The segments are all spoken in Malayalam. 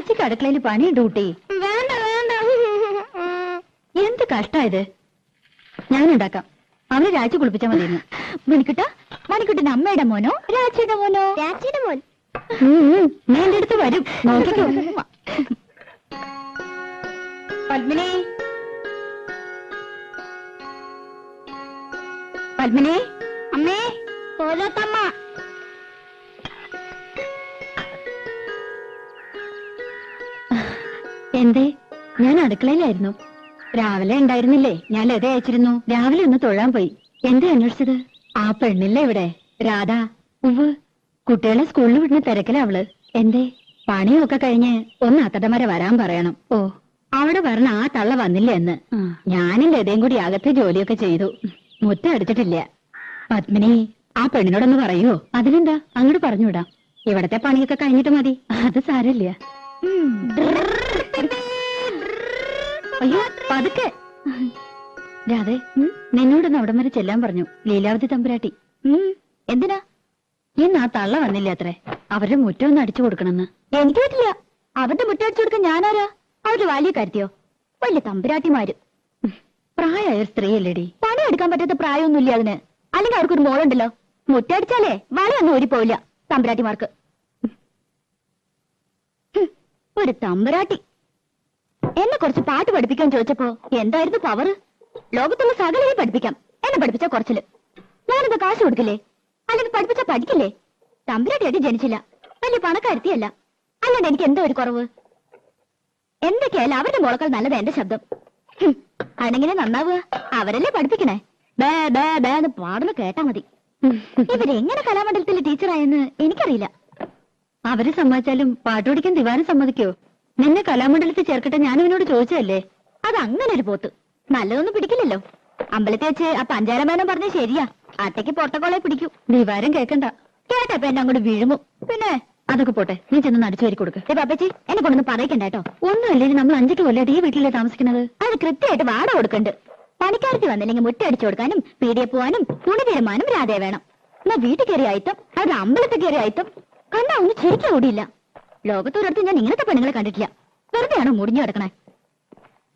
രാജിക്ക് അടുക്കളയിൽ പണിയുണ്ട് കുട്ടി. വേണ്ട വേണ്ട. എന്ത് കഷ്ടായത്. ഞാനുണ്ടാക്കാം. അവന് രാജി കുളിപ്പിച്ചാൽ മതിയെന്ന്. മണിക്കുട്ട, മണിക്കുട്ടന്റെ അമ്മയുടെ മോനോ രാജിയുടെ മോനോ? രാജിയുടെ മോൻ. നീ എന്റെ അടുത്ത് വരും, നോക്കിക്കോ. പത്മിനി, പത്മിനി. അമ്മേ, കോലോത്തമ്മ. എന്തേ? ഞാൻ അടുക്കളയിലായിരുന്നു. രാവിലെ ഉണ്ടായിരുന്നില്ലേ? ഞാൻ ലത അയച്ചിരുന്നു. രാവിലെ ഒന്ന് തൊഴാൻ പോയി. എന്തേ അന്വേഷിച്ചത്? ആ പെണ്ണില്ലേ ഇവിടെ, രാധ? ഉവ്, കുട്ടികളെ സ്കൂളിൽ വിടുന്ന തിരക്കിലാ അവള്. എന്തേ? പണിയൊക്കെ കഴിഞ്ഞ് ഒന്ന് അത്തടമര വരാൻ പറയണം. ഓ, അവിടെ പറഞ്ഞ ആ തള്ള വന്നില്ല എന്ന്. ഞാനും ലതയും കൂടി അകത്തെ ജോലിയൊക്കെ ചെയ്തു. മുറ്റം അടിച്ചിട്ടില്ല. പത്മിനി, ആ പെണ്ണിനോടൊന്ന് പറയുവോ? അതിനെന്താ, അങ്ങോട്ട് പറഞ്ഞുവിടാം. ഇവിടത്തെ പണിയൊക്കെ കഴിഞ്ഞിട്ട് മതി. അത് സാരമില്ല. അയ്യോ, പതുക്കെ. രാധേ, നിന്നോടൊന്ന് അവിടം വരെ ചെല്ലാൻ പറഞ്ഞു ലീലാവതി തമ്പുരാട്ടി. എന്തിനാ? ഇന്ന് ആ തള്ള വന്നില്ല അത്രേ. അവരുടെ മുറ്റം ഒന്ന് അടിച്ചു കൊടുക്കണമെന്ന്. എനിക്ക് പറ്റില്ല. അവരുടെ മുറ്റം അടിച്ചു കൊടുക്കാൻ ഞാനാരാ? അവരുടെ വലിയ കാര്യത്തിയോ? വലിയ തമ്പുരാട്ടിമാര്. പ്രായമായ സ്ത്രീയല്ലേടി. പണിയെടുക്കാൻ പറ്റാത്ത പ്രായമൊന്നുമില്ല അതിന്. അല്ലെങ്കിൽ അവർക്കൊരു മോളുണ്ടല്ലോ. മുറ്റടിച്ചാലേ വളയൊന്നും ഓടിപ്പോവില്ല തമ്പുരാട്ടിമാർക്ക്. ഒരു തമ്പുരാട്ടി എന്നെ കുറച്ച് പാട്ട് പഠിപ്പിക്കാൻ ചോദിച്ചപ്പോ എന്തായിരുന്നു പവർ? ലോകത്തുള്ള സകലയെ പഠിപ്പിക്കാം. എന്നെ പഠിപ്പിച്ച കുറച്ചില്. ഞാനെന്താ കാശ് കൊടുക്കില്ലേ? അല്ലെങ്കിൽ പഠിപ്പിച്ച പഠിക്കില്ലേ? തമ്പുരാട്ടിയായിട്ട് ജനിച്ചില്ല, വലിയ പണക്കാരുത്തിയല്ല. അല്ലാണ്ട് എനിക്ക് എന്തോ ഒരു കുറവ്. എന്തൊക്കെയായാലും അവരുടെ മോളക്കാൾ നല്ലത് എന്റെ ശബ്ദം. അണെങ്ങനെ നന്നാവുക? അവരല്ലേ പഠിപ്പിക്കണേ. ബേ ബേ ബേ എന്ന് പാടുന്ന കേട്ടാ മതി. ഇവരെങ്ങനെ കലാമണ്ഡലത്തിലെ ടീച്ചറായെന്ന് എനിക്കറിയില്ല. അവര് സമ്മതിച്ചാലും പാട്ട് പഠിക്കാൻ ദിവാരം സമ്മതിക്കോ? നിന്നെ കലാമണ്ഡലത്തിൽ ചേർക്കട്ടെ ഞാൻ ഇവനോട് ചോദിച്ചതല്ലേ. അത് അങ്ങനെ ഒരു പോത്ത് നല്ലതൊന്നും പിടിക്കില്ലല്ലോ. അമ്പലത്തിൽ വെച്ച് ആ പഞ്ചാരമേനം പറഞ്ഞ ശരിയാ. അട്ടയ്ക്ക് പൊട്ടക്കോളെ പിടിക്കൂ. ദിവാരം കേക്കണ്ട. കേട്ടപ്പ എന്നെ അങ്ങോട്ട് വീഴുമോ? പിന്നെ അതൊക്കെ പോട്ടെ, നീ ചെന്ന് അടിച്ചു വരി കൊടുക്ക്. പാപ്പച്ചി, എന്നെ കൊണ്ടൊന്ന് പറയിക്കണ്ട കേട്ടോ. ഒന്നുമല്ലേ, നമ്മൾ 5 കൊല്ലമായിട്ട് ഈ വീട്ടിലേ താമസിക്കുന്നത്. അത് കൃത്യമായിട്ട് വാടക കൊടുക്കണ്ട്. പണിക്കാർക്ക് വന്നില്ലെങ്കിൽ മുറ്റടിച്ചു കൊടുക്കാനും പീടിയെ പോവാനും തുണി തീരുമാനം രാധേ വേണം. എന്നാ വീട്ടിൽ കയറിയ അയത്തം, അവരുടെ അമ്പലത്തിൽ കയറിയ അയത്തം കണ്ടാ ഒന്നും ശരിക്കും ഓടിയില്ല. ലോകത്തൊരിടത്ത് ഞാൻ ഇങ്ങനത്തെ പെണ്ണുങ്ങളെ കണ്ടിട്ടില്ല. വെറുതെയാണോ മുടിഞ്ഞു കിടക്കണേ?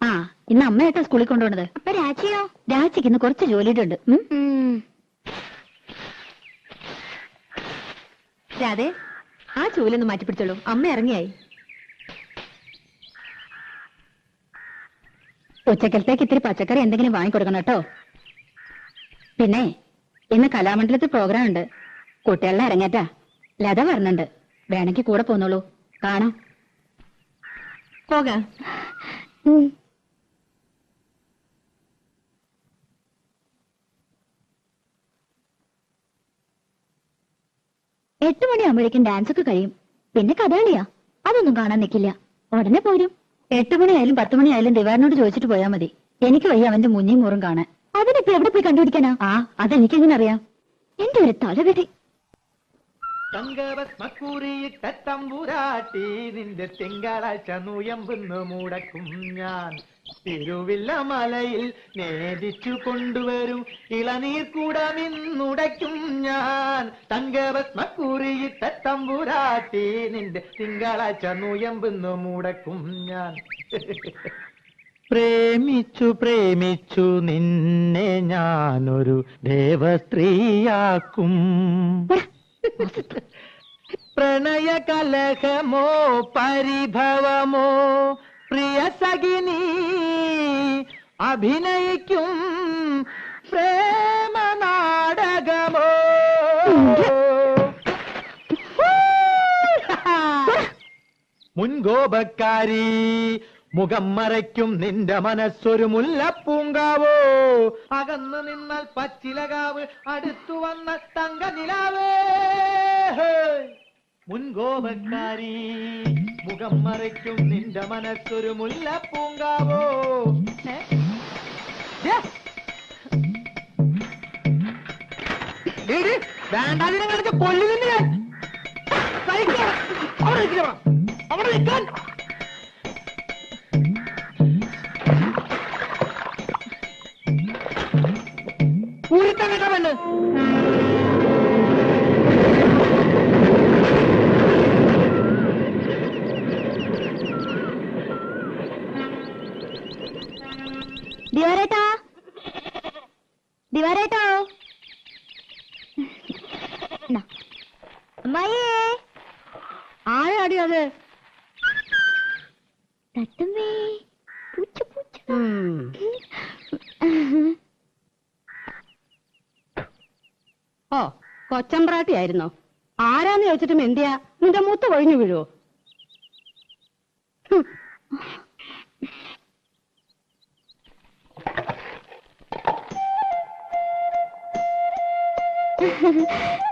ആ, ഇന്ന് അമ്മയായിട്ടാ സ്കൂളിൽ കൊണ്ടുപോണത്. അപ്പൊ രാജിയോ? രാജിക്ക് ഇന്ന് കുറച്ച് ജോലിയുണ്ട്. രാധേ, ആ ചൂലൊന്ന് മാറ്റിപ്പിടിച്ചോളൂ. അമ്മ ഇറങ്ങിയായി. ഉച്ചക്കലത്തേക്ക് ഇത്തിരി പച്ചക്കറി എന്തെങ്കിലും വാങ്ങിക്കൊടുക്കണം കേട്ടോ. പിന്നെ ഇന്ന് കലാമണ്ഡലത്തിൽ പ്രോഗ്രാം ഉണ്ട്. കുട്ടികളുടെ ഇറങ്ങേറ്റാ. ലത പറഞ്ഞിട്ടുണ്ട്. വേണമെങ്കിൽ കൂടെ പോന്നോളൂ, കാണാം. പോകാം. 8 മണിയാകുമ്പോഴേക്കും ഡാൻസ് ഒക്കെ കഴിയും. പിന്നെ കഥകളിയാ, അതൊന്നും കാണാൻ നിൽക്കില്ല. ഉടനെ പോരും. 8 മണിയായാലും 10 മണിയായാലും ദിവാരനോട് ചോദിച്ചിട്ട് പോയാൽ മതി. എനിക്ക് വയ്യ അവന്റെ മുഞ്ഞിയും മൂറും കാണാൻ. അതിനിപ്പോ എവിടെ പോയി കണ്ടുപിടിക്കാനാ? ആ, അതെനിക്കെങ്ങനെ അറിയാം? എന്റെ ഒരു തലവിധി. തങ്കഭസ്മക്കുറിയിട്ട തമ്പുരാട്ടി നിന്റെ തിങ്കളാഴ്ച നുയമ്പെന്ന് മുടക്കും ഞാൻ. തിരുവില്ല മലയിൽ നേദിച്ചു കൊണ്ടുവരും ഇളനീർ കൂടമിന്നുടയ്ക്കും ഞാൻ. തങ്കഭസ്മക്കുറിയിട്ട തമ്പുരാട്ടി നിന്റെ തിങ്കളാഴ്ച നുയമ്പെന്ന് മുടക്കും ഞാൻ. പ്രേമിച്ചു പ്രേമിച്ചു നിന്നെ ഞാനൊരു ദേവസ്ത്രീയാക്കും. പ്രണയ കലഹമോ പരിഭവമോ പ്രിയ സഖിനി അഭിനയിക്കും പ്രേമ നാടകമോ. മുൻകോപക്കാരി മുഖം മറയ്ക്കും നിന്റെ മനസ്സൊരു മുല്ലപ്പൂങ്കാവോ. അകന്നു നിന്നാൽ പച്ചിലകാവ് അടുത്തു വന്ന തങ്ക നിലാവേ. മുൻകോപക്കാരി മുഖം മറയ്ക്കും നിന്റെ മനസ്സൊരു മുല്ലപ്പൂങ്കാവോ. വേണ്ടാതിനങ്ങൾക്ക് കൊല്ലുന്നില്ല ഞാൻ. അവിടെ നിൽക്കാൻ ൂരിത്തങ്ങട്ട പെണ്ണ്. ദിവാരേട്ടാ, ദിവാരേട്ടോ. അമ്മായിയേ, ആരാടി അത്? തത്തമ്മേ, പൂച്ച പൂച്ച. ഓ, കൊച്ചമ്പ്രാട്ടി ആയിരുന്നോ? ആരാന്ന് ചോദിച്ചിട്ടും എന്തിയാ നിന്റെ മൂത്ത് കൊഴിഞ്ഞു വീഴുവോ?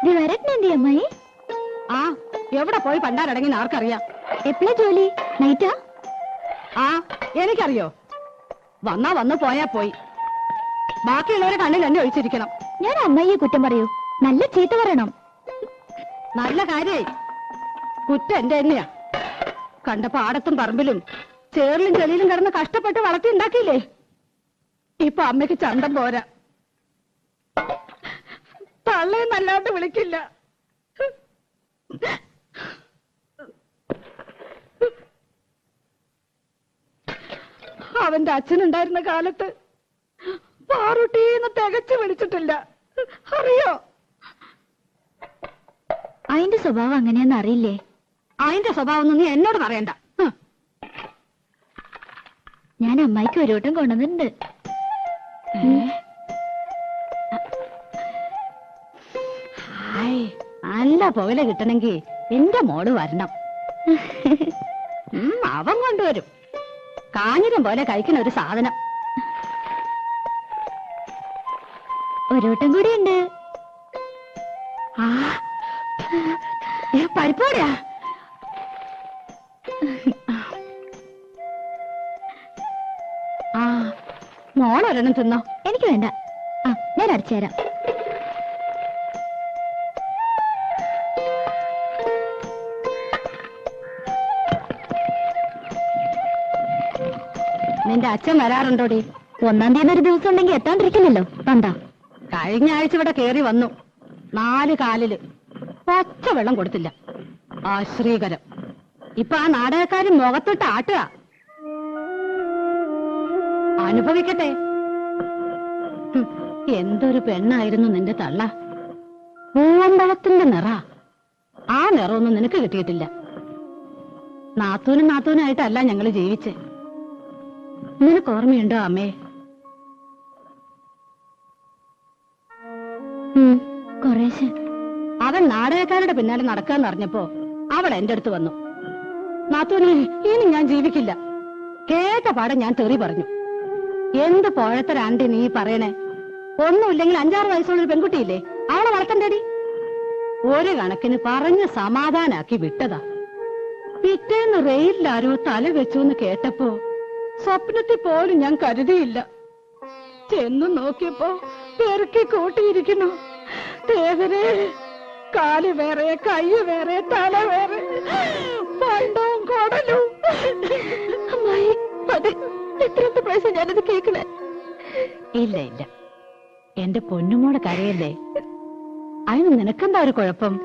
ദിവാരേട്ടൻ എന്തി അമ്മായി? ആ, എവിടെ പോയി പണ്ടാരടങ്ങി ആർക്കറിയാം? എപ്പോഴാ ജോലി? നൈറ്റാ? ആ, എനിക്കറിയോ? വന്നാ വന്നു പോയാ പോയി. ബാക്കിയുള്ളവരെ കണ്ണിൽ എന്നെ ഒഴിച്ചിരിക്കണം. ഞാൻ അമ്മായിയെ കുറ്റം പറയൂ? നല്ല ചീത്ത പറയണം. നല്ല കാര്യായി. കുറ്റം എന്റെ തന്നെയാ. കണ്ട പാടത്തും പറമ്പിലും ചേറിലും ചെളിയിലും കിടന്ന് കഷ്ടപ്പെട്ട് വളർത്തി ഉണ്ടാക്കിയില്ലേ? ഇപ്പൊ അമ്മയ്ക്ക് ചന്തം പോരാ. തള്ളയെന്നല്ലാണ്ട് വിളിക്കില്ല. അവന്റെ അച്ഛനുണ്ടായിരുന്ന കാലത്ത് പാറുട്ടീന്ന് തികച്ചു വിളിച്ചിട്ടില്ല. അറിയോ? അതിന്റെ സ്വഭാവം അങ്ങനെയാന്ന് അറിയില്ലേ? അതിന്റെ സ്വഭാവം ഒന്നും നീ എന്നോട് പറയണ്ട. ഞാൻ അമ്മായിക്ക് ഒരു വട്ടം കൊണ്ടുവന്നിട്ടുണ്ട്. നല്ല പുകല കിട്ടണമെങ്കിൽ എന്റെ മോള് വരണം. അവൻ കൊണ്ടുവരും. കാഞ്ഞിരം പോലെ കഴിക്കുന്ന ഒരു സാധനം. ഒരു വട്ടം കൂടി ഉണ്ട്. പരിപ്പോടാ. ആ, മോളൊരെണ്ണം തിന്നോ? എനിക്ക് വേണ്ട. ആ, ഞാൻ അരച്ചു തരാം. നിന്റെ അച്ഛൻ വരാറുണ്ടോടി? 1-ാം തീയതി ഒരു ദിവസം ഉണ്ടെങ്കിൽ എത്താണ്ടിരിക്കില്ലല്ലോ. കണ്ടാ, കഴിഞ്ഞ ആഴ്ച ഇവിടെ കേറി വന്നു. 4 കാലില് പച്ച വെള്ളം കൊടുത്തില്ല. ആശ്രീകരം. ഇപ്പൊ ആ നാടകക്കാരൻ മുഖത്തിട്ട് ആട്ടുക. അനുഭവിക്കട്ടെ. എന്തൊരു പെണ്ണായിരുന്നു നിന്റെ തള്ള. പൂവമ്പഴത്തിന്റെ നിറ. ആ നിറമൊന്നും നിനക്ക് കിട്ടിയിട്ടില്ല. നാത്തൂനായിട്ടല്ല ഞങ്ങള് ജീവിച്ചേ. നിനക്ക് ഓർമ്മയുണ്ടോ അമ്മേ? കുറേശ്ശെ. അവൻ നാടകക്കാരുടെ പിന്നാലെ നടക്കാന്ന് അറിഞ്ഞപ്പോ അവൾ എന്റെ അടുത്ത് വന്നു. നാത്തൂനെ, ഇനി ഞാൻ ജീവിക്കില്ല. കേട്ട പാടെ ഞാൻ തെറി പറഞ്ഞു. എന്ത് പോഴത്തരാണ്ടി നീ പറയണേ? ഒന്നുമില്ലെങ്കിൽ 5-6 വയസ്സുള്ള ഒരു പെൺകുട്ടിയില്ലേ, അവളെ വളർത്തണ്ടേടി. ഒരു കണക്കിന് പറഞ്ഞ് സമാധാനാക്കി വിട്ടതാ. പിറ്റേന്ന് റെയിലിലാരോ തല വെച്ചു എന്ന് കേട്ടപ്പോ സ്വപ്നത്തിൽ പോലും ഞാൻ കരുതിയില്ല. ചെന്നു നോക്കിയപ്പോ പെറുക്കി കൂട്ടിയിരിക്കുന്നു. ദേവരെ, കാല് വേറെ, കൈ വേറെ, തല വേറെ, പണ്ടവും കൊടലും. അമ്മായി, അത് എത്രാമത്തെ പ്രാവശ്യം ഞാനത് കേൾക്കണേ? ഇല്ല ഇല്ല, എന്റെ പൊന്നുമോടെ കരയല്ലേ. അതിന് നിനക്കെന്താ ഒരു കുഴപ്പം?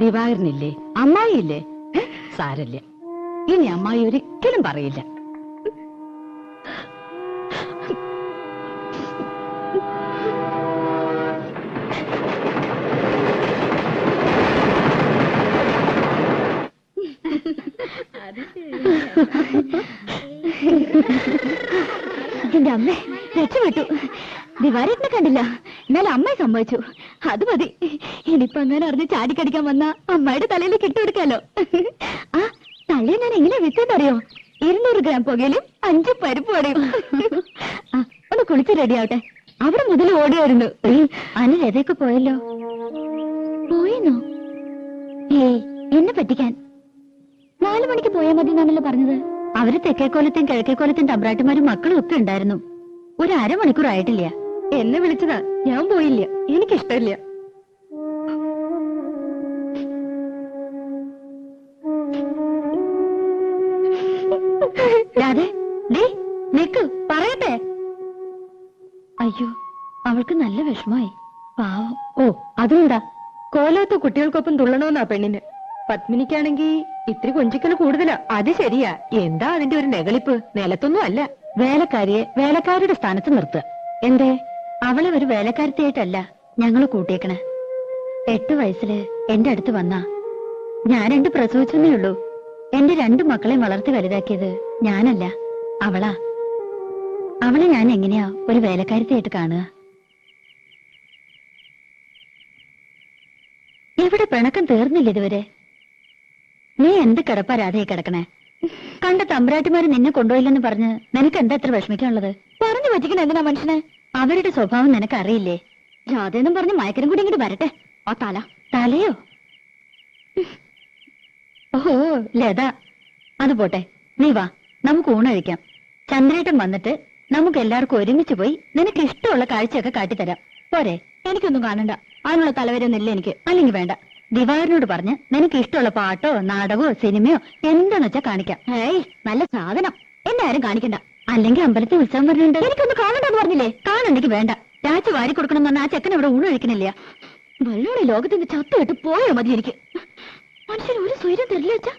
ദിവാകരനില്ലേ, അമ്മായിയില്ലേ? സാരല്ല, ഇനി അമ്മായി ഒരിക്കലും പറയില്ല. എന്റെ അമ്മ രക്ഷപ്പെട്ടു. ദിവാരേട്ടനെ കണ്ടില്ല, എന്നാലും അമ്മയെ സമ്മതിച്ചു. അത് മതി. ഇനിയിപ്പൊ അങ്ങനെ അറിഞ്ഞ് ചാടിക്കടിക്കാൻ വന്ന അമ്മയുടെ തലയിലേക്ക് ഇട്ടുകൊടുക്കാലോ. ആ തലയെ ഞാൻ എങ്ങനെ വിറ്റെന്നറിയോ? 200 ഗ്രാം പുകയിലും 5 പരിപ്പ് വടയും. ആ, ഒന്ന് കുളിച്ച് റെഡിയാവട്ടെ. അവിടെ മുതൽ ഓടിയായിരുന്നു. അന്ന് രഥയൊക്കെ പോയല്ലോ. പോയെന്നോ? ഏയ്, എന്നെ പറ്റിക്കാൻ. 4 മണിക്ക് പോയാൽ മതി എന്നാണല്ലോ പറഞ്ഞത്. അവര് തെക്കേക്കോലത്തും കിഴക്കേക്കോലത്തും തമ്പ്രാട്ടിമാരും മക്കളും ഒക്കെ ഉണ്ടായിരുന്നു. ഒരു 1/2 മണിക്കൂർ ആയിട്ടില്ല. എന്നെ വിളിച്ചതാ, ഞാൻ പോയില്ല. എനിക്കിഷ്ടമില്ല. നിക്ക്, പറയട്ടെ. അയ്യോ, അവൾക്ക് നല്ല വിഷമായി. പാവം. ഓ, അതുകൊണ്ടാ കോലത്ത് കുട്ടികൾക്കൊപ്പം തുള്ളണമെന്നാ പെണ്ണിന്. പത്മിനിക്കാണെങ്കി ഇത്തിരി കൊഞ്ചിക്കല് കൂടുതലാ. അത് ശരിയാ. എന്താ അതിന്റെ ഒരു നെകളിപ്പ്? നിലത്തൊന്നും അല്ല. വേലക്കാരിയെ വേലക്കാരുടെ സ്ഥാനത്ത് നിർത്തുക. എന്തേ? അവളെ ഒരു വേലക്കാരത്തിയായിട്ടല്ല ഞങ്ങൾ കൂട്ടിയേക്കണേ. 8 വയസ്സില് എന്റെ അടുത്ത് വന്നാ ഞാൻ 2 പ്രസവിച്ചെന്നേ ഉള്ളൂ. എന്റെ 2 മക്കളെയും വളർത്തി വലുതാക്കിയത് ഞാനല്ല, അവളാ. അവളെ ഞാൻ എങ്ങനെയാ ഒരു വേലക്കാരത്തിയായിട്ട് കാണുക? എവിടെ പിണക്കം തീർന്നില്ല ഇതുവരെ? നീ എന്ത് കിടപ്പാ രാധയെ കിടക്കണേ? കണ്ട തമ്പുരാട്ടിമാര് നിന്നെ കൊണ്ടുപോയില്ലെന്ന് പറഞ്ഞ് നിനക്ക് എന്താ എത്ര വിഷമിക്കാനുള്ളത്? പറഞ്ഞു പറ്റിക്കണ എന്തിനാ മനുഷ്യനെ? അവരുടെ സ്വഭാവം നിനക്ക് അറിയില്ലേ? രാധയെന്നും പറഞ്ഞ് മയക്കരം കൂടി ഇങ്ങോട്ട് വരട്ടെ. ആ തലയോ? ഓഹോ, ലത. അത് പോട്ടെ, നീ വാ, നമുക്ക് ഊണഴിക്കാം. ചന്ദ്രേട്ടൻ വന്നിട്ട് നമുക്ക് എല്ലാവർക്കും ഒരുമിച്ച് പോയി നിനക്ക് ഇഷ്ടമുള്ള കാഴ്ചയൊക്കെ കാട്ടിത്തരാം. പോരെ? എനിക്കൊന്നും കാണണ്ട, അതിനുള്ള തലവരൊന്നുമില്ല എനിക്ക്. അല്ലെങ്കിൽ വേണ്ട, ദിവാകരനോട് പറഞ്ഞ് നിനക്ക് ഇഷ്ടമുള്ള പാട്ടോ നാടകമോ സിനിമയോ എന്താന്ന് വെച്ചാ കാണിക്കാം. ഏയ്, നല്ല സാധനം. എന്നെ ആരും കാണിക്കണ്ട. അല്ലെങ്കിൽ അമ്പലത്തിൽ ഉത്സവം വരുന്നുണ്ട്, എനിക്കൊന്ന് കാണണ്ടെന്ന് പറഞ്ഞില്ലേ? കാണണ്ടെങ്കിൽ വേണ്ട. രാജ വാരി കൊടുക്കണം എന്ന് പറഞ്ഞാൽ ആ ചെക്കൻ ഇവിടെ ഊണൊഴിക്കണില്ല. വെള്ളോടെ ലോകത്തിന്റെ ചത്തു കെട്ട് പോയോ മതി എനിക്ക്. മനുഷ്യന് ഒരു സ്വൈര്യം തരില്ല വെച്ചാ.